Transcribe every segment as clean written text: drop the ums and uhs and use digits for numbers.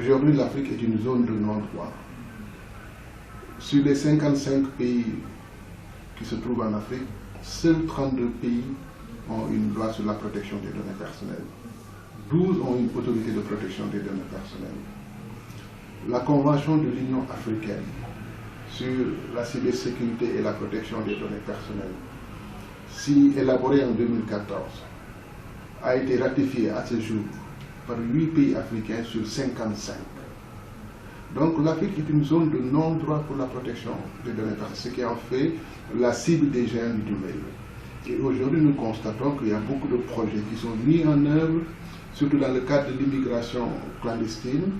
Aujourd'hui, l'Afrique est une zone de non-droit. Sur les 55 pays qui se trouvent en Afrique, seuls 32 pays ont une loi sur la protection des données personnelles. 12 ont une autorité de protection des données personnelles. La Convention de l'Union africaine sur la cybersécurité et la protection des données personnelles, si élaborée en 2014, a été ratifiée à ce jour par 8 pays africains sur 55. Donc l'Afrique est une zone de non-droit pour la protection des données personnelles, ce qui en fait la cible des géants du numérique. Et aujourd'hui, nous constatons qu'il y a beaucoup de projets qui sont mis en œuvre, surtout dans le cadre de l'immigration clandestine,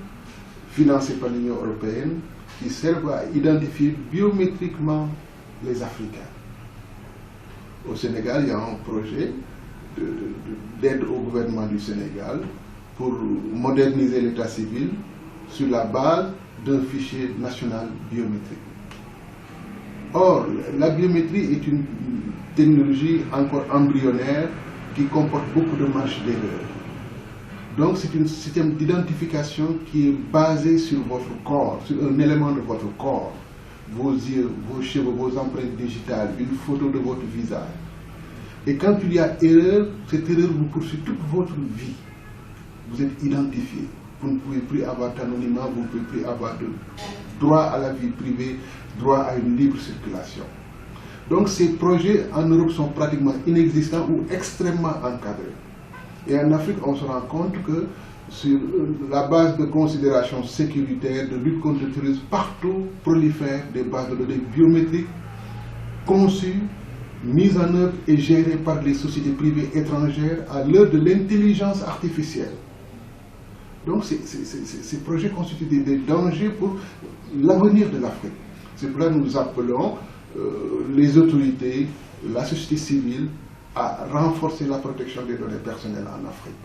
financés par l'Union européenne, qui servent à identifier biométriquement les Africains. Au Sénégal, il y a un projet d'aide au gouvernement du Sénégal pour moderniser l'état civil sur la base d'un fichier national biométrique. Or, la biométrie est une technologie encore embryonnaire qui comporte beaucoup de marge d'erreur. Donc c'est un système d'identification qui est basé sur votre corps, sur un élément de votre corps, vos yeux, vos cheveux, vos empreintes digitales, une photo de votre visage. Et quand il y a erreur, cette erreur vous poursuit toute votre vie. Vous êtes identifié. Vous ne pouvez plus avoir d'anonymat, vous ne pouvez plus avoir de droit à la vie privée, droit à une libre circulation. Donc ces projets en Europe sont pratiquement inexistants ou extrêmement encadrés. Et en Afrique, on se rend compte que sur la base de considérations sécuritaires, de lutte contre le terrorisme, partout prolifèrent des bases de données biométriques conçues, mises en œuvre et gérées par les sociétés privées étrangères à l'heure de l'intelligence artificielle. Donc ces projets constituent des dangers pour l'avenir de l'Afrique. C'est pourquoi nous appelons les autorités, la société civile, à renforcer la protection des données personnelles en Afrique.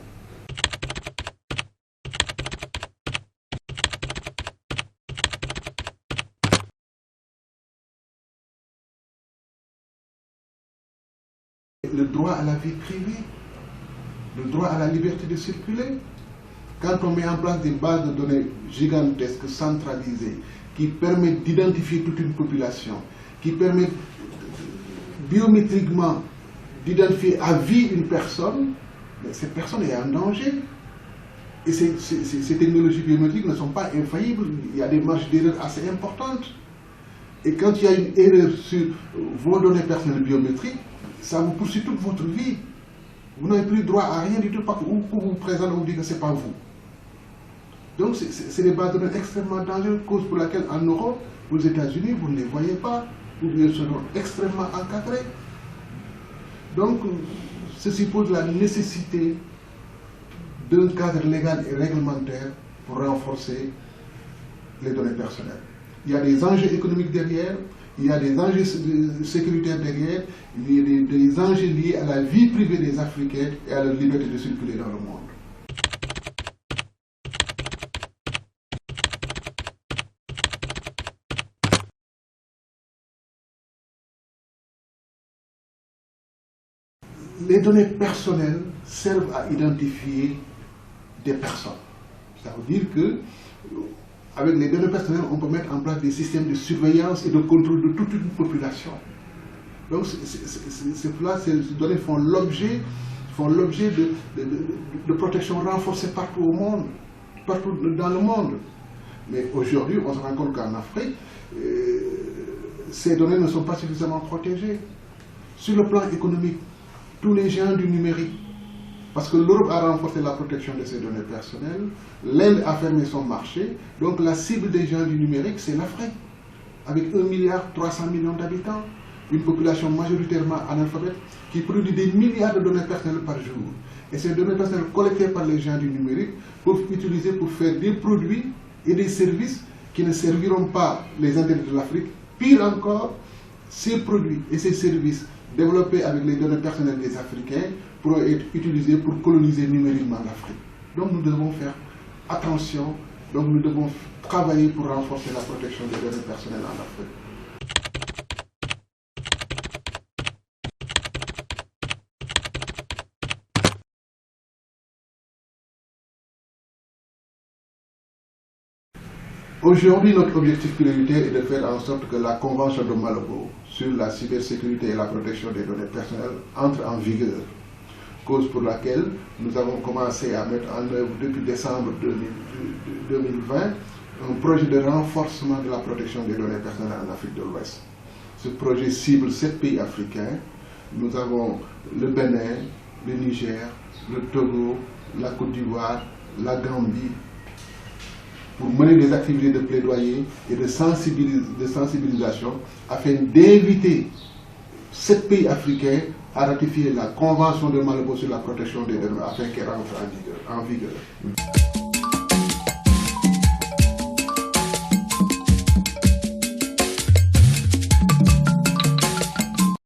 Le droit à la vie privée, le droit à la liberté de circuler. Quand on met en place des bases de données gigantesques, centralisées, qui permettent d'identifier toute une population, qui permettent biométriquement d'identifier à vie une personne, mais cette personne est en danger. Et ces technologies biométriques ne sont pas infaillibles, il y a des marges d'erreur assez importantes. Et quand il y a une erreur sur vos données personnelles biométriques, ça vous poursuit toute votre vie. Vous n'avez plus droit à rien du tout, parce que vous présente, on vous dit que ce n'est pas vous. Donc c'est des bases de données extrêmement dangereuses, cause pour laquelle en Europe, aux États-Unis, vous ne les voyez pas, ou bien seront extrêmement encadrés. Donc, ceci pose la nécessité d'un cadre légal et réglementaire pour renforcer les données personnelles. Il y a des enjeux économiques derrière, il y a des enjeux sécuritaires derrière, il y a des enjeux liés à la vie privée des Africains et à leur liberté de circuler dans le monde. Les données personnelles servent à identifier des personnes. Ça veut dire que avec les données personnelles, on peut mettre en place des systèmes de surveillance et de contrôle de toute une population. Donc ces données font l'objet de protection renforcée partout au monde, partout dans le monde. Mais aujourd'hui, on se rend compte qu'en Afrique, ces données ne sont pas suffisamment protégées. Sur le plan économique, tous les géants du numérique, parce que l'Europe a renforcé la protection de ses données personnelles, l'Inde a fermé son marché, donc la cible des géants du numérique, c'est l'Afrique, avec 1,3 milliard d'habitants, une population majoritairement analphabète, qui produit des milliards de données personnelles par jour. Et ces données personnelles collectées par les géants du numérique peuvent utiliser pour faire des produits et des services qui ne serviront pas les intérêts de l'Afrique. Pire encore, ces produits et ces services développés avec les données personnelles des Africains pourront être utilisés pour coloniser numériquement l'Afrique. Donc nous devons faire attention, donc nous devons travailler pour renforcer la protection des données personnelles en Afrique. Aujourd'hui, notre objectif prioritaire est de faire en sorte que la Convention de Malabo sur la cybersécurité et la protection des données personnelles entre en vigueur. Cause pour laquelle nous avons commencé à mettre en œuvre depuis décembre 2020 un projet de renforcement de la protection des données personnelles en Afrique de l'Ouest. Ce projet cible 7 pays africains. Nous avons le Bénin, le Niger, le Togo, la Côte d'Ivoire, la Gambie, pour mener des activités de plaidoyer et de sensibilisation afin d'inviter 7 pays africains à ratifier la Convention de Malabo sur la protection des données afin qu'elle rentre en vigueur.